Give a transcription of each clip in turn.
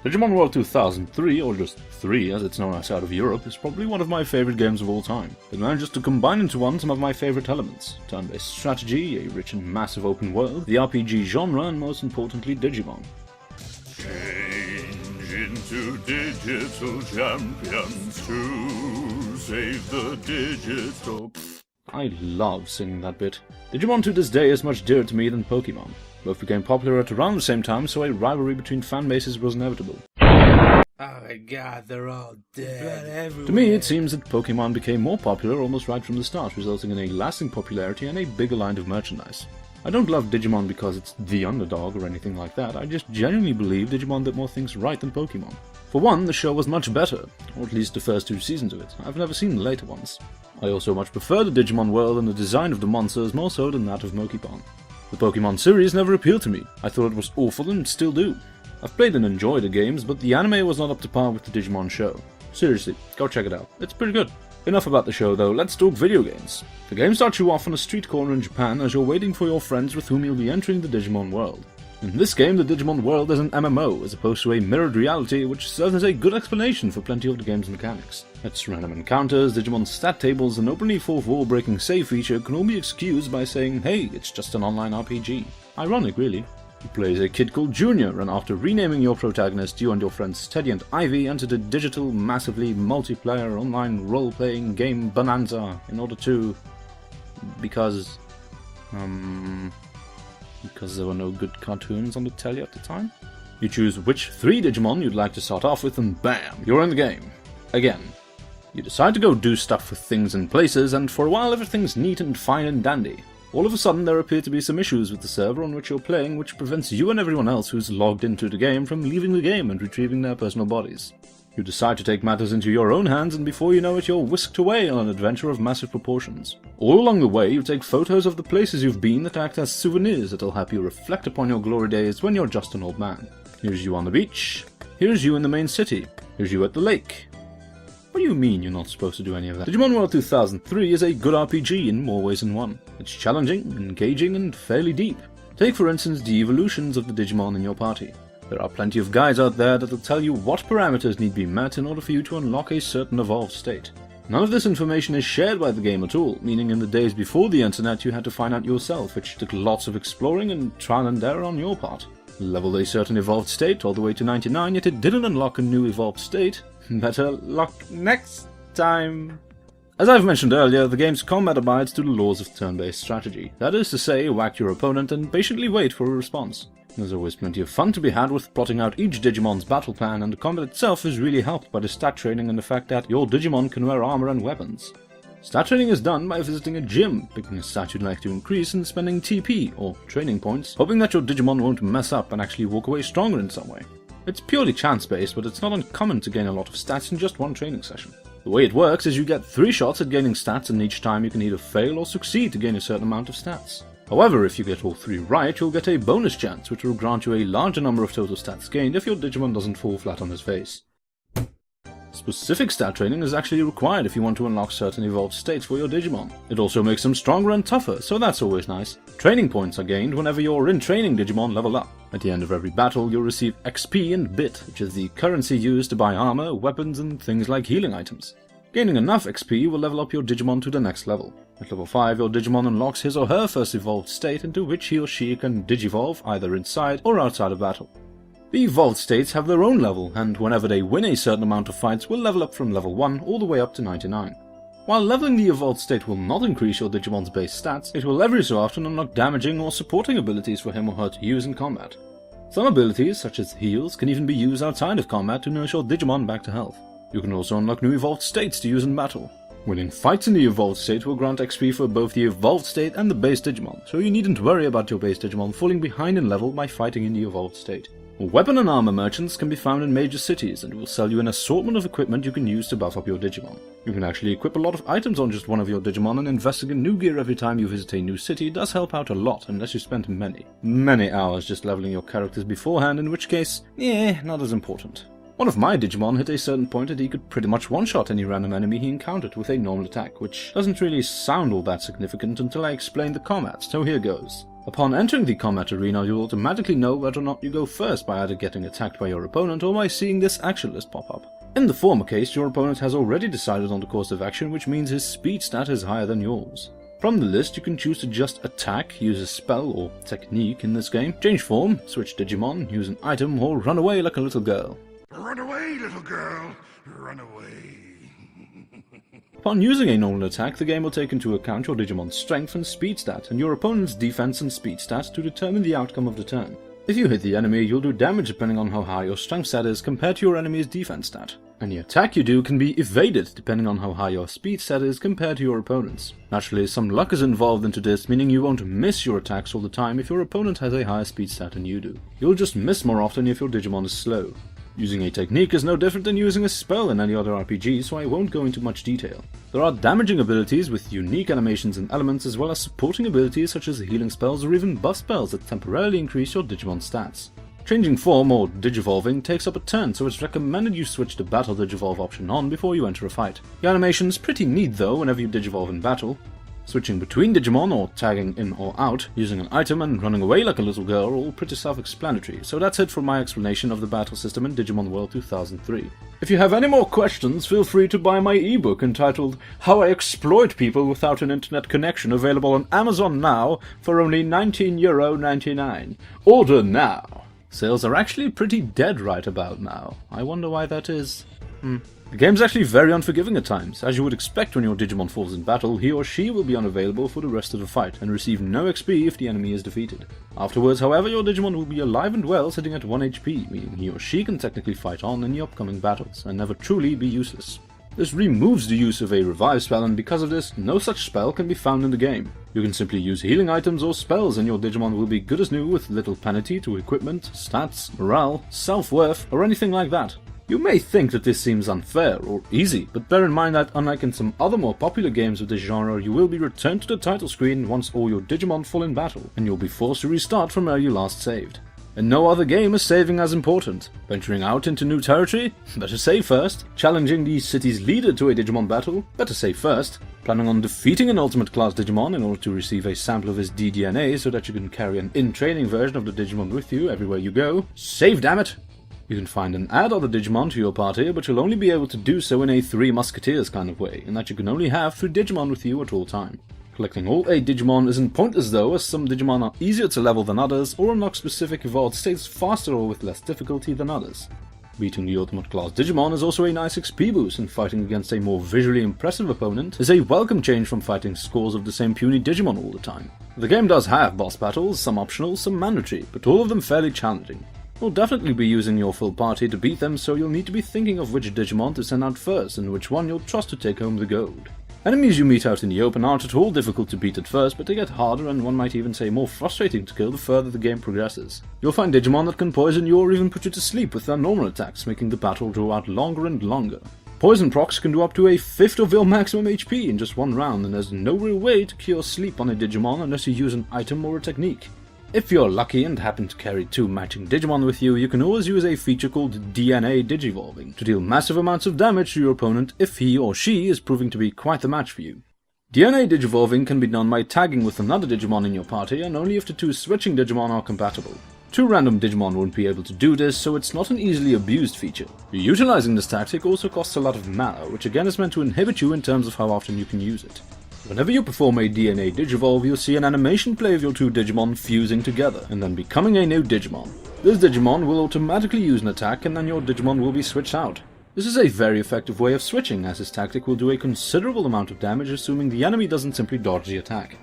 Digimon World 2003, or just 3 as it's known outside of Europe, is probably one of my favourite games of all time. It manages to combine into one some of my favourite elements: turn-based strategy, a rich and massive open world, the RPG genre, and most importantly Digimon. Change into digital champions to save the digital... I love singing that bit. Digimon to this day is much dearer to me than Pokemon. Both became popular at around the same time, so a rivalry between fan bases was inevitable. Oh my god, they're all dead. To me, it seems that Pokemon became more popular almost right from the start, resulting in a lasting popularity and a bigger line of merchandise. I don't love Digimon because it's the underdog or anything like that, I just genuinely believe Digimon did more things right than Pokemon. For one, the show was much better, or at least the first 2 seasons of it. I've never seen the later ones. I also much prefer the Digimon world and the design of the monsters more so than that of Pokemon. The Pokemon series never appealed to me. I thought it was awful and still do. I've played and enjoyed the games, but the anime was not up to par with the Digimon show. Seriously, go check it out. It's pretty good. Enough about the show though, let's talk video games. The game starts you off on a street corner in Japan as you're waiting for your friends with whom you'll be entering the Digimon world. In this game, the Digimon world is an MMO, as opposed to a mirrored reality, which serves as a good explanation for plenty of the game's mechanics. Its random encounters, Digimon's stat tables, and openly fourth-wall-breaking save feature can all be excused by saying, hey, it's just an online RPG. Ironic, really. You play as a kid called Junior, and after renaming your protagonist, you and your friends Teddy and Ivy enter the digital, massively multiplayer online role-playing game Bonanza in order to... because there were no good cartoons on the telly at the time. You choose which 3 Digimon you'd like to start off with, and bam, you're in the game. Again. You decide to go do stuff with things and places, and for a while everything's neat and fine and dandy. All of a sudden there appear to be some issues with the server on which you're playing, which prevents you and everyone else who's logged into the game from leaving the game and retrieving their personal bodies. You decide to take matters into your own hands, and before you know it, you're whisked away on an adventure of massive proportions. All along the way, you take photos of the places you've been that act as souvenirs that'll help you reflect upon your glory days when you're just an old man. Here's you on the beach. Here's you in the main city. Here's you at the lake. What do you mean you're not supposed to do any of that? Digimon World 2003 is a good RPG in more ways than one. It's challenging, engaging, and fairly deep. Take for instance the evolutions of the Digimon in your party. There are plenty of guides out there that'll tell you what parameters need to be met in order for you to unlock a certain evolved state. None of this information is shared by the game at all, meaning in the days before the internet you had to find out yourself, which took lots of exploring and trial and error on your part. Leveled a certain evolved state all the way to 99, yet it didn't unlock a new evolved state. Better luck next time. As I've mentioned earlier, the game's combat abides to the laws of turn-based strategy. That is to say, whack your opponent and patiently wait for a response. There's always plenty of fun to be had with plotting out each Digimon's battle plan, and the combat itself is really helped by the stat training and the fact that your Digimon can wear armor and weapons. Stat training is done by visiting a gym, picking a stat you'd like to increase, and spending TP, or training points, hoping that your Digimon won't mess up and actually walk away stronger in some way. It's purely chance-based, but it's not uncommon to gain a lot of stats in just one training session. The way it works is you get 3 shots at gaining stats, and each time you can either fail or succeed to gain a certain amount of stats. However, if you get all 3 right, you'll get a bonus chance, which will grant you a larger number of total stats gained if your Digimon doesn't fall flat on his face. Specific stat training is actually required if you want to unlock certain evolved states for your Digimon. It also makes them stronger and tougher, so that's always nice. Training points are gained whenever your in-training Digimon level up. At the end of every battle, you'll receive XP and bit, which is the currency used to buy armor, weapons, and things like healing items. Gaining enough XP will level up your Digimon to the next level. At level 5, your Digimon unlocks his or her first evolved state, into which he or she can digivolve either inside or outside of battle. The evolved states have their own level, and whenever they win a certain amount of fights will level up from level 1 all the way up to 99. While leveling the evolved state will not increase your Digimon's base stats, it will every so often unlock damaging or supporting abilities for him or her to use in combat. Some abilities, such as heals, can even be used outside of combat to nurse your Digimon back to health. You can also unlock new evolved states to use in battle. Winning fights in the evolved state will grant XP for both the evolved state and the base Digimon, so you needn't worry about your base Digimon falling behind in level by fighting in the evolved state. Weapon and armor merchants can be found in major cities and will sell you an assortment of equipment you can use to buff up your Digimon. You can actually equip a lot of items on just one of your Digimon, and investing in new gear every time you visit a new city does help out a lot unless you spend many hours just leveling your characters beforehand, in which case, not as important. One of my Digimon hit a certain point that he could pretty much one-shot any random enemy he encountered with a normal attack, which doesn't really sound all that significant until I explain the combat, so here goes. Upon entering the combat arena, you'll automatically know whether or not you go first by either getting attacked by your opponent or by seeing this action list pop up. In the former case, your opponent has already decided on the course of action, which means his speed stat is higher than yours. From the list, you can choose to just attack, use a spell or technique in this game, change form, switch Digimon, use an item, or run away like a little girl. Run away, little girl, run away. Upon using a normal attack, the game will take into account your Digimon's strength and speed stat, and your opponent's defense and speed stat to determine the outcome of the turn. If you hit the enemy, you'll do damage depending on how high your strength stat is compared to your enemy's defense stat. Any attack you do can be evaded depending on how high your speed stat is compared to your opponent's. Naturally, some luck is involved into this, meaning you won't miss your attacks all the time if your opponent has a higher speed stat than you do. You'll just miss more often if your Digimon is slow. Using a technique is no different than using a spell in any other RPG, so I won't go into much detail. There are damaging abilities with unique animations and elements, as well as supporting abilities such as healing spells or even buff spells that temporarily increase your Digimon stats. Changing form or digivolving takes up a turn, so it's recommended you switch the battle digivolve option on before you enter a fight. The animation's pretty neat though whenever you digivolve in battle. Switching between Digimon or tagging in or out, using an item and running away like a little girl are all pretty self-explanatory, so that's it for my explanation of the battle system in Digimon World 2003. If you have any more questions, feel free to buy my ebook entitled How I Exploit People Without an Internet Connection, available on Amazon now for only €19.99. Order now! Sales are actually pretty dead right about now. I wonder why that is. The game's actually very unforgiving at times. As you would expect when your Digimon falls in battle, he or she will be unavailable for the rest of the fight and receive no XP if the enemy is defeated. Afterwards, however, your Digimon will be alive and well, sitting at 1 HP, meaning he or she can technically fight on in the upcoming battles and never truly be useless. This removes the use of a revive spell, and because of this, no such spell can be found in the game. You can simply use healing items or spells and your Digimon will be good as new with little penalty to equipment, stats, morale, self-worth, or anything like that. You may think that this seems unfair or easy, but bear in mind that unlike in some other more popular games of this genre, you will be returned to the title screen once all your Digimon fall in battle, and you'll be forced to restart from where you last saved. And no other game is saving as important. Venturing out into new territory? Better save first. Challenging the city's leader to a Digimon battle? Better save first. Planning on defeating an Ultimate Class Digimon in order to receive a sample of his DDNA so that you can carry an in-training version of the Digimon with you everywhere you go? Save, dammit! You can find and add other Digimon to your party, but you'll only be able to do so in a Three Musketeers kind of way, in that you can only have 3 Digimon with you at all time. Collecting all 8 Digimon isn't pointless though, as some Digimon are easier to level than others, or unlock specific evolved states faster or with less difficulty than others. Beating the Ultimate Class Digimon is also a nice XP boost, and fighting against a more visually impressive opponent is a welcome change from fighting scores of the same puny Digimon all the time. The game does have boss battles, some optional, some mandatory, but all of them fairly challenging. You'll definitely be using your full party to beat them, so you'll need to be thinking of which Digimon to send out first and which one you'll trust to take home the gold. Enemies you meet out in the open aren't at all difficult to beat at first, but they get harder and one might even say more frustrating to kill the further the game progresses. You'll find Digimon that can poison you or even put you to sleep with their normal attacks, making the battle draw out longer and longer. Poison procs can do up to a fifth of your maximum HP in just one round, and there's no real way to cure sleep on a Digimon unless you use an item or a technique. If you're lucky and happen to carry 2 matching Digimon with you, you can always use a feature called DNA Digivolving to deal massive amounts of damage to your opponent if he or she is proving to be quite the match for you. DNA Digivolving can be done by tagging with another Digimon in your party, and only if the 2 switching Digimon are compatible. 2 random Digimon won't be able to do this, so it's not an easily abused feature. Utilizing this tactic also costs a lot of mana, which again is meant to inhibit you in terms of how often you can use it. Whenever you perform a DNA Digivolve, you'll see an animation play of your 2 Digimon fusing together, and then becoming a new Digimon. This Digimon will automatically use an attack, and then your Digimon will be switched out. This is a very effective way of switching, as this tactic will do a considerable amount of damage, assuming the enemy doesn't simply dodge the attack.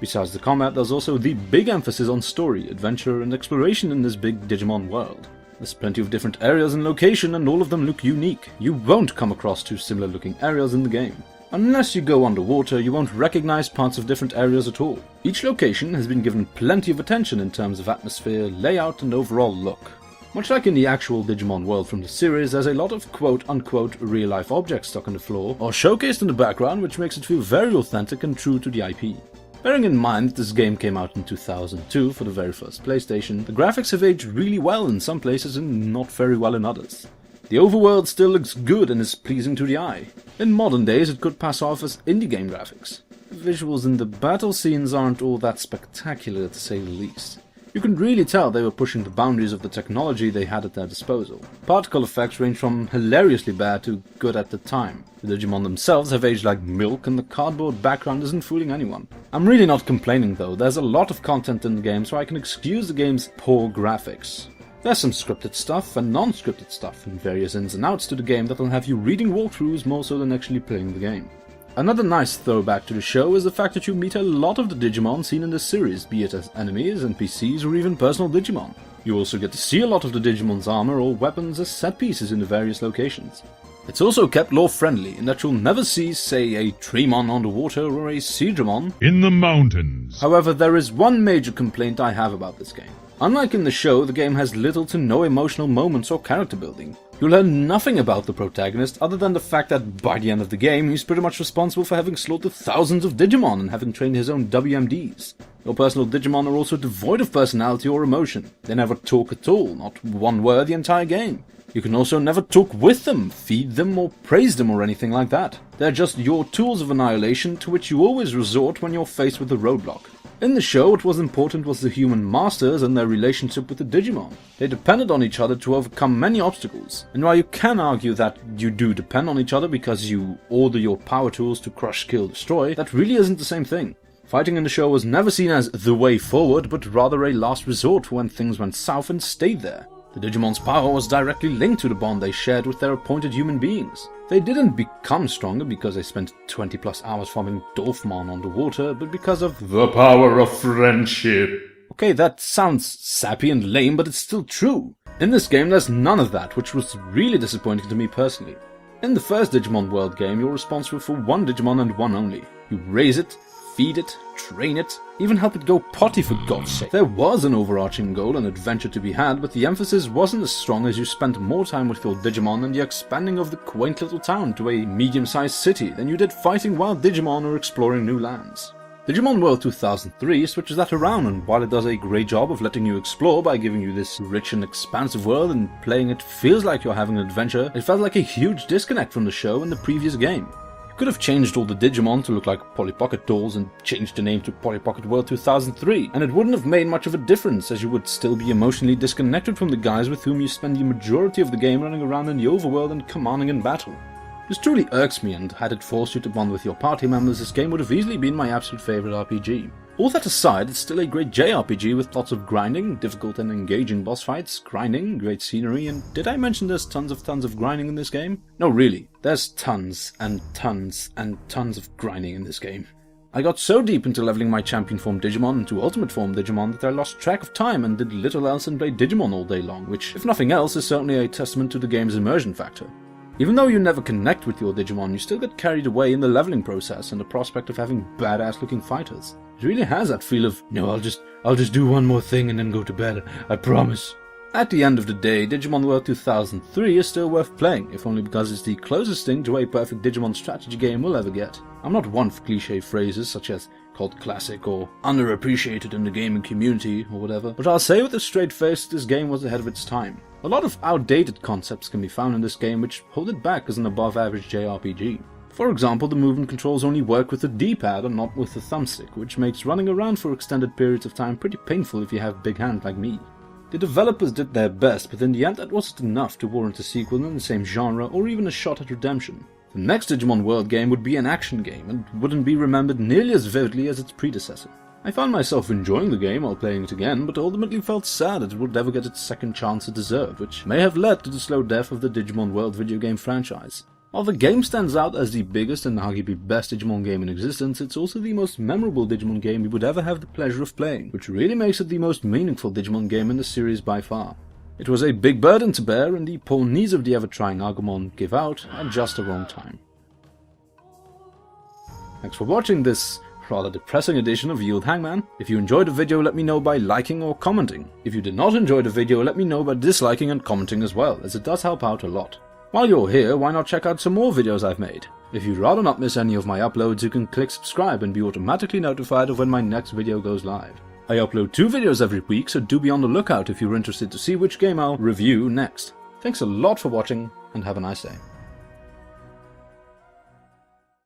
Besides the combat, there's also the big emphasis on story, adventure, and exploration in this big Digimon world. There's plenty of different areas and location, and all of them look unique. You won't come across 2 similar looking areas in the game. Unless you go underwater, you won't recognize parts of different areas at all. Each location has been given plenty of attention in terms of atmosphere, layout, and overall look. Much like in the actual Digimon world from the series, there's a lot of quote-unquote real-life objects stuck on the floor or showcased in the background, which makes it feel very authentic and true to the IP. Bearing in mind that this game came out in 2002 for the very first PlayStation, the graphics have aged really well in some places and not very well in others. The overworld still looks good and is pleasing to the eye. In modern days it could pass off as indie game graphics. visuals in the battle scenes aren't all that spectacular to say the least. You can really tell they were pushing the boundaries of the technology they had at their disposal. Particle effects range from hilariously bad to good at the time. The Digimon themselves have aged like milk, and the cardboard background isn't fooling anyone. I'm really not complaining though, there's a lot of content in the game, so I can excuse the game's poor graphics. There's some scripted stuff and non-scripted stuff, and various ins and outs to the game that'll have you reading walkthroughs more so than actually playing the game. Another nice throwback to the show is the fact that you meet a lot of the Digimon seen in this series, be it as enemies, NPCs, or even personal Digimon. You also get to see a lot of the Digimon's armor or weapons as set pieces in the various locations. It's also kept lore friendly in that you'll never see, say, a Tremon underwater or a Searock in the mountains. However, there is one major complaint I have about this game. Unlike in the show, the game has little to no emotional moments or character building. You learn nothing about the protagonist other than the fact that by the end of the game, he's pretty much responsible for having slaughtered thousands of Digimon and having trained his own WMDs. Your personal Digimon are also devoid of personality or emotion. They never talk at all, not one word the entire game. You can also never talk with them, feed them, or praise them or anything like that. They're just your tools of annihilation to which you always resort when you're faced with a roadblock. In the show, what was important was the human masters and their relationship with the Digimon. They depended on each other to overcome many obstacles, and while you can argue that you do depend on each other because you order your power tools to crush, kill, destroy, that really isn't the same thing. Fighting in the show was never seen as the way forward, but rather a last resort for when things went south and stayed there. The Digimon's power was directly linked to the bond they shared with their appointed human beings. They didn't become stronger because they spent 20 plus hours farming Dolphmon underwater, but because of the power of friendship. Okay, that sounds sappy and lame, but it's still true. In this game, there's none of that, which was really disappointing to me personally. In the first Digimon World game, you're responsible for one Digimon and one only. You raise it, feed it, train it, even help it go potty for God's sake. There was an overarching goal and adventure to be had, but the emphasis wasn't as strong as you spent more time with your Digimon and the expanding of the quaint little town to a medium-sized city than you did fighting wild Digimon or exploring new lands. Digimon World 2003 switches that around, and while it does a great job of letting you explore by giving you this rich and expansive world and playing it feels like you're having an adventure, it felt like a huge disconnect from the show and the previous game. You could have changed all the Digimon to look like Polly Pocket dolls and changed the name to Polly Pocket World 2003, and it wouldn't have made much of a difference as you would still be emotionally disconnected from the guys with whom you spend the majority of the game running around in the overworld and commanding in battle. This truly irks me, and had it forced you to bond with your party members, this game would have easily been my absolute favourite RPG. All that aside, it's still a great JRPG with lots of grinding, difficult and engaging boss fights, grinding, great scenery, and did I mention there's tons of grinding in this game? No, really, there's tons and tons and tons of grinding in this game. I got so deep into leveling my champion form Digimon into ultimate form Digimon that I lost track of time and did little else than play Digimon all day long, which, if nothing else, is certainly a testament to the game's immersion factor. Even though you never connect with your Digimon, you still get carried away in the leveling process and the prospect of having badass looking fighters. It really has that feel of, no, I'll just do one more thing and then go to bed, I promise. At the end of the day, Digimon World 2003 is still worth playing, if only because it's the closest thing to a perfect Digimon strategy game we'll ever get. I'm not one for cliché phrases such as called classic or underappreciated in the gaming community or whatever, but I'll say with a straight face this game was ahead of its time. A lot of outdated concepts can be found in this game which hold it back as an above average JRPG. For example, the movement controls only work with the D-pad and not with the thumbstick, which makes running around for extended periods of time pretty painful if you have big hands like me. The developers did their best, but in the end that wasn't enough to warrant a sequel in the same genre or even a shot at redemption. The next Digimon World game would be an action game and wouldn't be remembered nearly as vividly as its predecessor. I found myself enjoying the game while playing it again, but ultimately felt sad that it would never get its second chance it deserved, which may have led to the slow death of the Digimon World video game franchise. While the game stands out as the biggest and arguably best Digimon game in existence, it's also the most memorable Digimon game you would ever have the pleasure of playing, which really makes it the most meaningful Digimon game in the series by far. It was a big burden to bear, and the poor knees of the ever-trying Agumon give out at just the wrong time. Thanks for watching this rather depressing edition of Yield Hangman. If you enjoyed the video, let me know by liking or commenting. If you did not enjoy the video, let me know by disliking and commenting as well, as it does help out a lot. While you're here, why not check out some more videos I've made? If you'd rather not miss any of my uploads, you can click subscribe and be automatically notified of when my next video goes live. I upload 2 videos every week, so do be on the lookout if you're interested to see which game I'll review next. Thanks a lot for watching, and have a nice day.